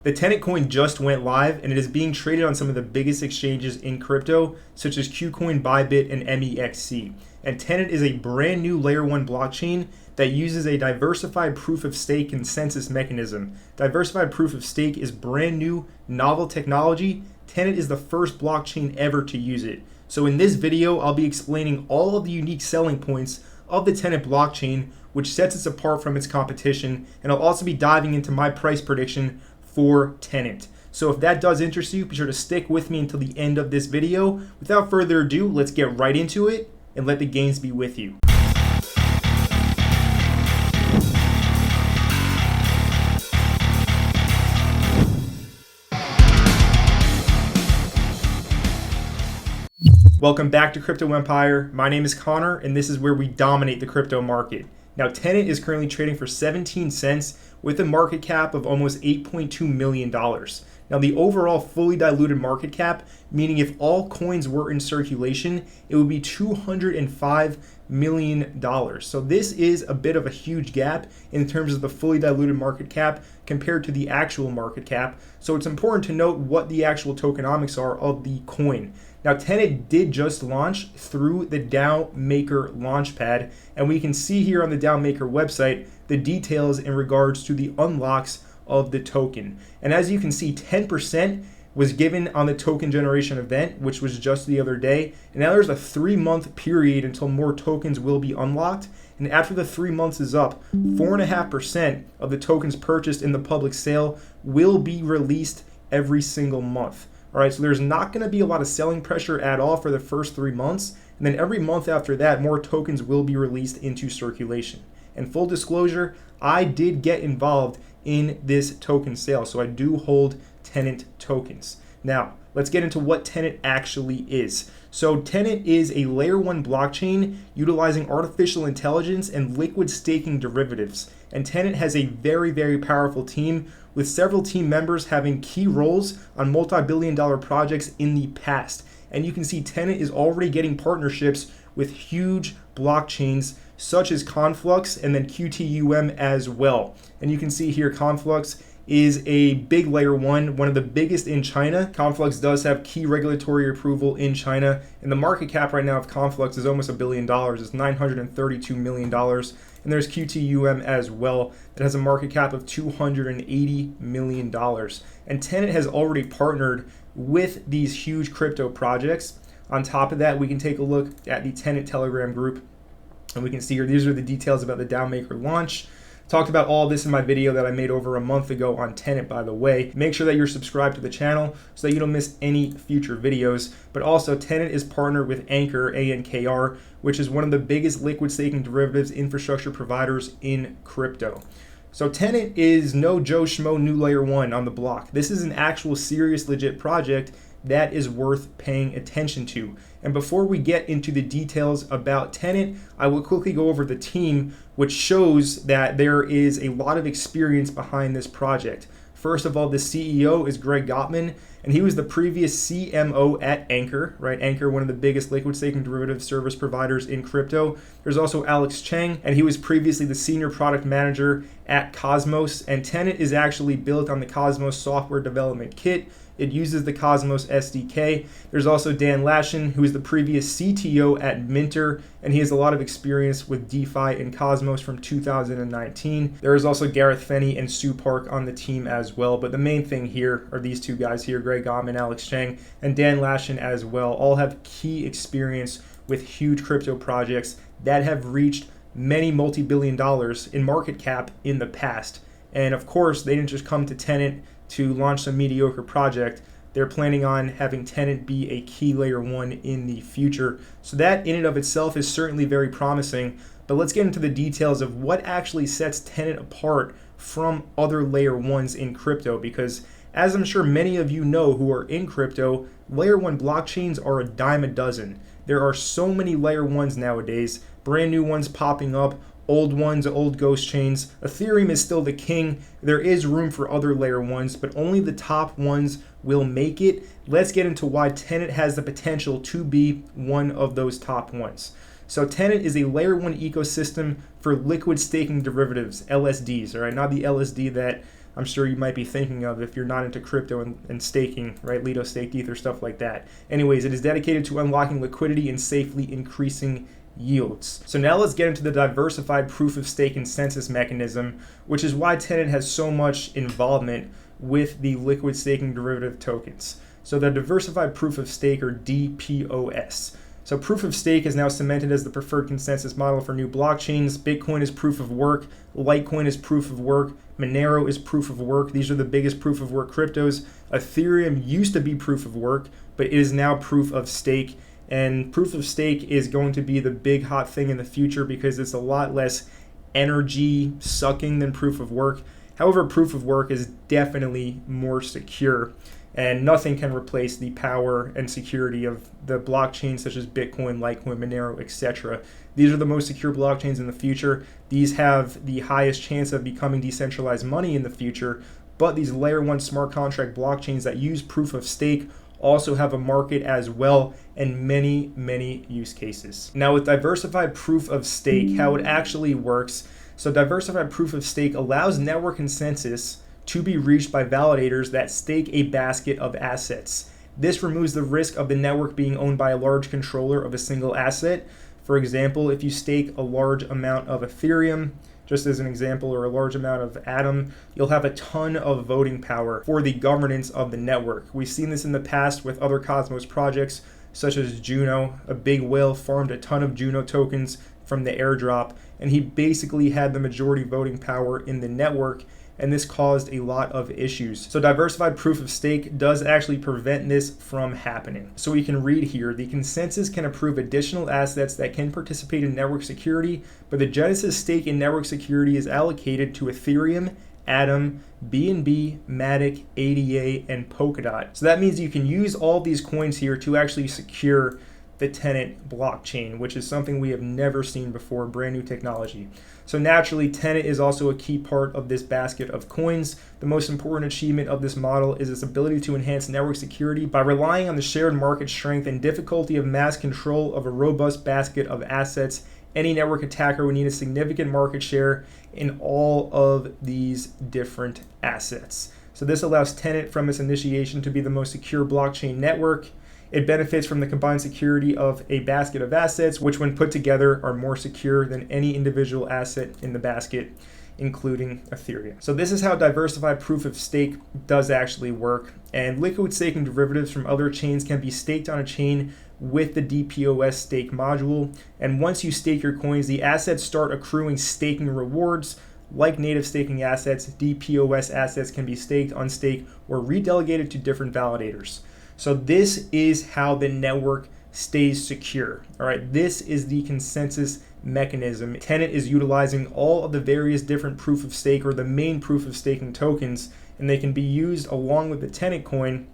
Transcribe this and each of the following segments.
The Tenet coin just went live and it is being traded on some of the biggest exchanges in crypto, such as KuCoin, Bybit, and MEXC. And Tenet is a brand new Layer 1 blockchain that uses a diversified proof of stake consensus mechanism. Diversified proof of stake is brand new, novel technology. Tenet is the first blockchain ever to use it. So in this video, I'll be explaining all of the unique selling points of the Tenet blockchain, which sets it apart from its competition, and I'll also be diving into my price prediction for Tenet. So if that does interest you, be sure to stick with me until the end of this video. Without further ado, let's get right into it and let the gains be with you. Welcome back to Crypto Empire. My name is Connor, and this is where we dominate the crypto market. Now, Tenet is currently trading for 17 cents with a market cap of almost $8.2 million. Now, the overall fully diluted market cap, meaning if all coins were in circulation, it would be $205 million. So this is a bit of a huge gap in terms of the fully diluted market cap compared to the actual market cap. So it's important to note what the actual tokenomics are of the coin. Now, Tenet did just launch through the DAO Maker Launchpad, and we can see here on the DAO Maker website the details in regards to the unlocks of the token. And as you can see, 10% was given on the token generation event, which was just the other day. And now there's a 3-month period until more tokens will be unlocked. And after the 3 months is up, 4.5% of the tokens purchased in the public sale will be released every single month. All right, so there's not going to be a lot of selling pressure at all for the first 3 months. And then every month after that, more tokens will be released into circulation. And full disclosure, I did get involved in this token sale. So I do hold Tenet tokens. Now, let's get into what Tenet actually is. So Tenet is a layer 1 blockchain utilizing artificial intelligence and liquid staking derivatives. And Tenet has a very, very powerful team with several team members having key roles on multi-billion-dollar projects in the past. And you can see Tenet is already getting partnerships with huge blockchains such as Conflux and then QTUM as well. And you can see here Conflux is a big layer 1, one of the biggest in China. Conflux does have key regulatory approval in China, and the market cap right now of Conflux is almost $1 billion. It's $932 million. And there's QTUM as well that has a market cap of $280 million. And Tenet has already partnered with these huge crypto projects. On top of that, we can take a look at the Tenet Telegram group, and we can see here, these are the details about the DAO Maker launch. Talked about all this in my video that I made over a month ago on Tenet, by the way. Make sure that you're subscribed to the channel so that you don't miss any future videos. But also, Tenet is partnered with Ankr, ANKR, which is one of the biggest liquid staking derivatives infrastructure providers in crypto. So Tenet is no Joe Schmo new layer 1 on the block. This is an actual serious legit project that is worth paying attention to. And before we get into the details about Tenet, I will quickly go over the team, which shows that there is a lot of experience behind this project. First of all, the CEO is Greg Gottman, and he was the previous CMO at Ankr, right? Ankr, one of the biggest liquid staking derivative service providers in crypto. There's also Alex Cheng, and he was previously the senior product manager at Cosmos. And Tenet is actually built on the Cosmos software development kit. It uses the Cosmos SDK. There's also Dan Lashin, who is the previous CTO at Minter, and he has a lot of experience with DeFi and Cosmos from 2019. There is also Gareth Fenney and Sue Park on the team as well, but the main thing here are these two guys here, Greg Gottman, Alex Cheng, and Dan Lashin as well. All have key experience with huge crypto projects that have reached many multi-billion dollars in market cap in the past. And of course, they didn't just come to Tenet to launch some mediocre project. They're planning on having Tenet be a key layer 1 in the future. So that in and of itself is certainly very promising. But let's get into the details of what actually sets Tenet apart from other layer 1s in crypto, because as I'm sure many of you know who are in crypto, layer 1 blockchains are a dime a dozen. There are so many layer 1s nowadays, brand new ones popping up, old ones, old ghost chains. Ethereum is still the king. There is room for other layer 1s, but only the top ones will make it. Let's get into why Tenet has the potential to be one of those top ones. So Tenet is a layer 1 ecosystem for liquid staking derivatives, LSDs, all right? Not the LSD that I'm sure you might be thinking of if you're not into crypto and staking, right? Lido staked Ether, stuff like that. Anyways, it is dedicated to unlocking liquidity and safely increasing yields. So now let's get into the diversified proof of stake consensus mechanism, which is why Tenet has so much involvement with the liquid staking derivative tokens. So the diversified proof of stake, or DPoS. So proof of stake is now cemented as the preferred consensus model for new blockchains. Bitcoin is proof of work, Litecoin is proof of work, Monero is proof of work. These are the biggest proof of work cryptos. Ethereum used to be proof of work, but it is now proof of stake. And proof of stake is going to be the big hot thing in the future because it's a lot less energy sucking than proof of work. However, proof of work is definitely more secure, and nothing can replace the power and security of the blockchains such as Bitcoin, Litecoin, Monero, etc. These are the most secure blockchains in the future. These have the highest chance of becoming decentralized money in the future, but these layer 1 smart contract blockchains that use proof of stake also have a market as well, and many use cases. Now with diversified proof of stake, how it actually works. So diversified proof of stake allows network consensus to be reached by validators that stake a basket of assets. This removes the risk of the network being owned by a large controller of a single asset. For example, if you stake a large amount of Ethereum, just as an example, or a large amount of Atom, you'll have a ton of voting power for the governance of the network. We've seen this in the past with other Cosmos projects, such as Juno. A big whale farmed a ton of Juno tokens from the airdrop, and he basically had the majority voting power in the network, and this caused a lot of issues. So diversified proof of stake does actually prevent this from happening. So we can read here, the consensus can approve additional assets that can participate in network security, but the genesis stake in network security is allocated to Ethereum, Atom, BNB, Matic, ADA, and Polkadot. So that means you can use all these coins here to actually secure the Tenet blockchain, which is something we have never seen before, brand new technology. So naturally, Tenet is also a key part of this basket of coins. The most important achievement of this model is its ability to enhance network security by relying on the shared market strength and difficulty of mass control of a robust basket of assets. Any network attacker would need a significant market share in all of these different assets. So this allows Tenet from its initiation to be the most secure blockchain network. It benefits from the combined security of a basket of assets, which when put together are more secure than any individual asset in the basket, including Ethereum. So this is how diversified proof of stake does actually work. And liquid staking derivatives from other chains can be staked on a chain with the DPoS stake module. And once you stake your coins, the assets start accruing staking rewards. Like native staking assets, DPoS assets can be staked, unstaked, or redelegated to different validators. So this is how the network stays secure. All right, this is the consensus mechanism. Tenet is utilizing all of the various different proof of stake, or the main proof of staking tokens, and they can be used along with the Tenet coin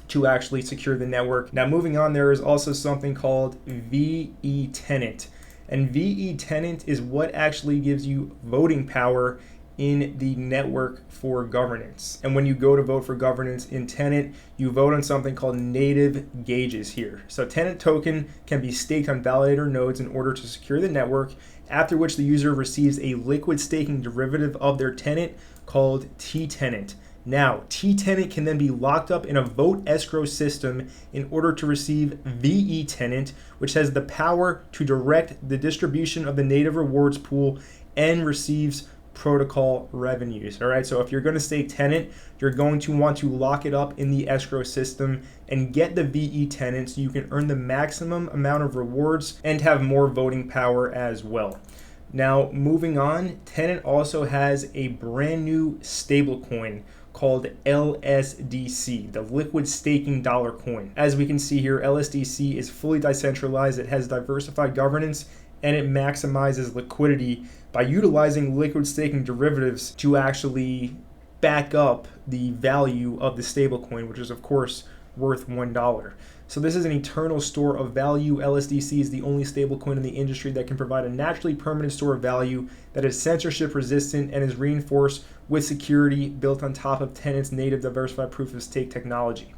to actually secure the network. Now moving on, there is also something called veTenet. And veTenet is what actually gives you voting power in the network for governance. And when you go to vote for governance in Tenet, you vote on something called native gauges here. So Tenet token can be staked on validator nodes in order to secure the network, after which the user receives a liquid staking derivative of their Tenet called Tenet. Now, Tenet can then be locked up in a vote escrow system in order to receive veTenet, which has the power to direct the distribution of the native rewards pool and receives protocol revenues. All right, so if you're going to stake Tenet, you're going to want to lock it up in the escrow system and get the veTenet so you can earn the maximum amount of rewards and have more voting power as well. Now, moving on, Tenet also has a brand new stablecoin called LSDC, the liquid staking dollar coin. As we can see here, LSDC is fully decentralized, it has diversified governance, and it maximizes liquidity by utilizing liquid staking derivatives to actually back up the value of the stablecoin, which is of course worth $1. So this is an eternal store of value. LSDC is the only stablecoin in the industry that can provide a naturally permanent store of value that is censorship resistant and is reinforced with security built on top of Tenet's native diversified proof of stake technology.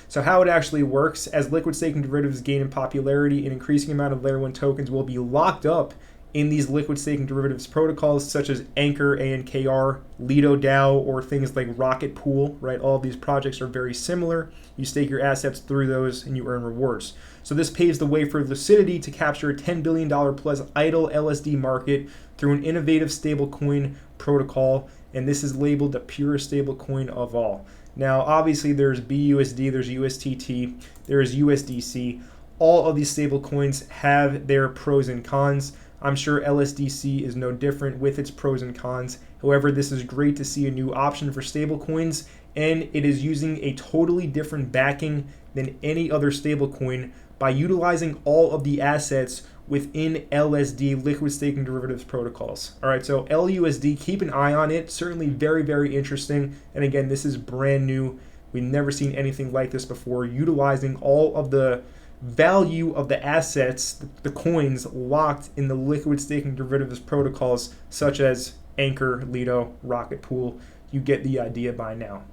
So how it actually works, as liquid staking derivatives gain in popularity, an increasing amount of Layer 1 tokens will be locked up in these liquid staking derivatives protocols such as Ankr, ANKR, Lido DAO, or things like Rocket Pool, right? All of these projects are very similar. You stake your assets through those and you earn rewards. So this paves the way for Lucidity to capture a $10 billion plus idle LSD market through an innovative stablecoin protocol, and this is labeled the purest stablecoin of all. Now, obviously, there's BUSD, there's USTT, there's USDC. All of these stablecoins have their pros and cons. I'm sure LSDC is no different with its pros and cons. However, this is great to see a new option for stablecoins, and it is using a totally different backing than any other stablecoin by utilizing all of the assets within LSD, liquid staking derivatives protocols. All right, so LUSD, keep an eye on it. Certainly very, very interesting. And again, this is brand new. We've never seen anything like this before, utilizing all of the value of the assets, the coins locked in the liquid staking derivatives protocols such as Ankr, Lido, Rocket Pool. You get the idea by now.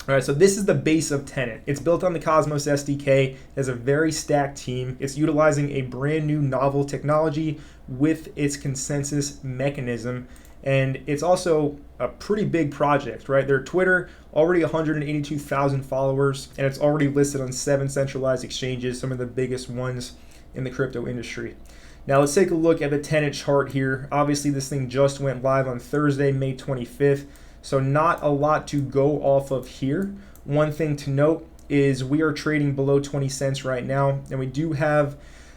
All right, so this is the base of Tenet. It's built on the Cosmos SDK. It has a very stacked team. It's utilizing a brand new novel technology with its consensus mechanism. And it's also a pretty big project, right? Their Twitter, already 182,000 followers, and it's already listed on 7 centralized exchanges, some of the biggest ones in the crypto industry. Now let's take a look at the Tenet chart here. Obviously, this thing just went live on Thursday, May 25th. So not a lot to go off of here. One thing to note is we are trading below 20 cents right now, and we do have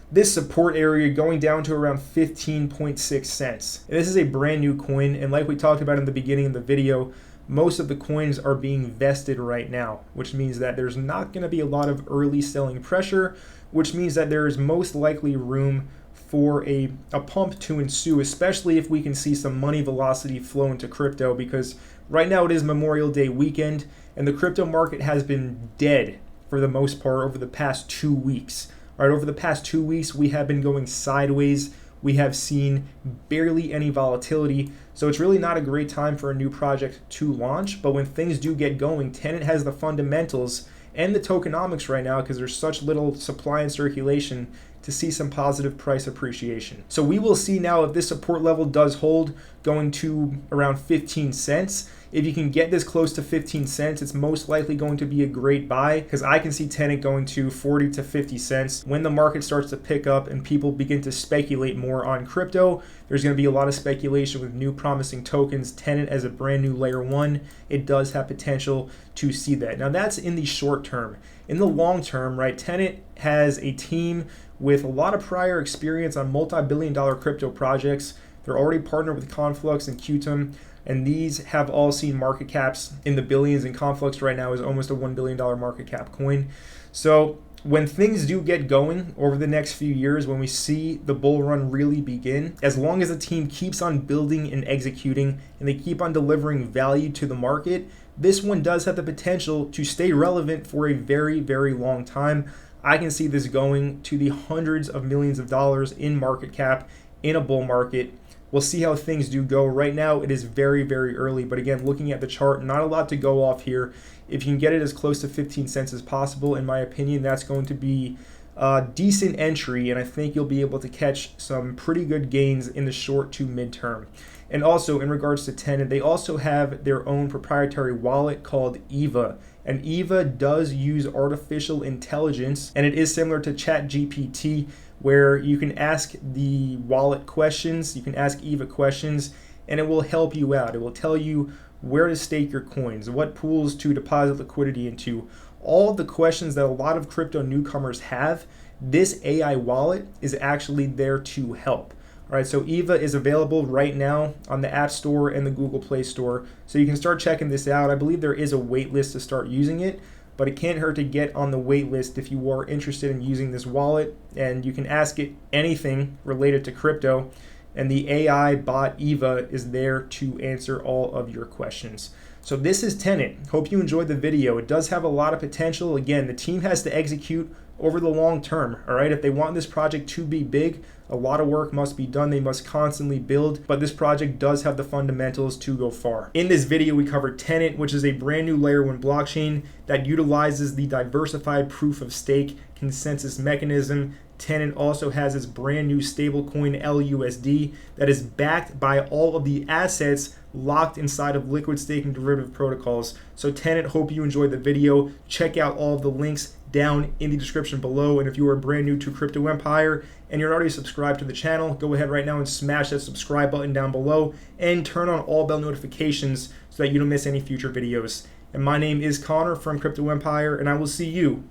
this support area going down to around 15.6 cents. And this is a brand new coin, and like we talked about in the beginning of the video, most of the coins are being vested right now, which means that there's not going to be a lot of early selling pressure, which means that there is most likely room for a pump to ensue, especially if we can see some money velocity flow into crypto, because right now it is Memorial Day weekend and the crypto market has been dead for the most part over the past 2 weeks. All right, over the past 2 weeks, we have been going sideways. We have seen barely any volatility. So it's really not a great time for a new project to launch. But when things do get going, Tenet has the fundamentals and the tokenomics right now, because there's such little supply and circulation, to see some positive price appreciation. So we will see now if this support level does hold, going to around 15 cents. If you can get this close to 15 cents, it's most likely going to be a great buy, because I can see Tenet going to 40 to 50 cents. When the market starts to pick up and people begin to speculate more on crypto, there's going to be a lot of speculation with new promising tokens. Tenet as a brand new layer 1, it does have potential to see that. Now that's in the short term. In the long term, right, Tenet has a team with a lot of prior experience on multi-billion-dollar crypto projects. They're already partnered with Conflux and Qtum, and these have all seen market caps in the billions, and Conflux right now is almost a $1 billion market cap coin. So when things do get going over the next few years, when we see the bull run really begin, as long as the team keeps on building and executing and they keep on delivering value to the market, this one does have the potential to stay relevant for a very, very long time. I can see this going to the hundreds of millions of dollars in market cap in a bull market. We'll see how things do go. Right now, it is very, very early. But again, looking at the chart, not a lot to go off here. If you can get it as close to 15 cents as possible, in my opinion, that's going to be a decent entry. And I think you'll be able to catch some pretty good gains in the short to midterm. And also, in regards to Tenet, they also have their own proprietary wallet called EVA. And EVA does use artificial intelligence, and it is similar to ChatGPT, where you can ask the wallet questions, you can ask EVA questions, and it will help you out. It will tell you where to stake your coins, what pools to deposit liquidity into. All of the questions that a lot of crypto newcomers have, this AI wallet is actually there to help. All right, so EVA is available right now on the App Store and the Google Play Store. So you can start checking this out. I believe there is a wait list to start using it, but it can't hurt to get on the wait list if you are interested in using this wallet. And you can ask it anything related to crypto, and the AI bot EVA is there to answer all of your questions. So this is Tenet. Hope you enjoyed the video. It does have a lot of potential. Again, the team has to execute over the long term. All right, if they want this project to be big, a lot of work must be done. They must constantly build, but this project does have the fundamentals to go far. In this video, we covered Tenet, which is a brand new layer 1 blockchain that utilizes the diversified proof of stake consensus mechanism. Tenet also has its brand new stablecoin LUSD that is backed by all of the assets locked inside of liquid staking derivative protocols. So Tenet, hope you enjoyed the video. Check out all of the links down in the description below. And if you are brand new to Crypto Empire and you're already subscribed to the channel, go ahead right now and smash that subscribe button down below and turn on all bell notifications so that you don't miss any future videos. And my name is Connor from Crypto Empire, and I will see you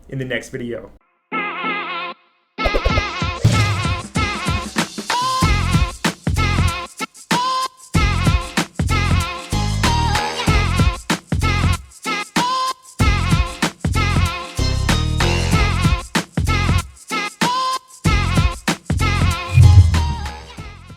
in the next video.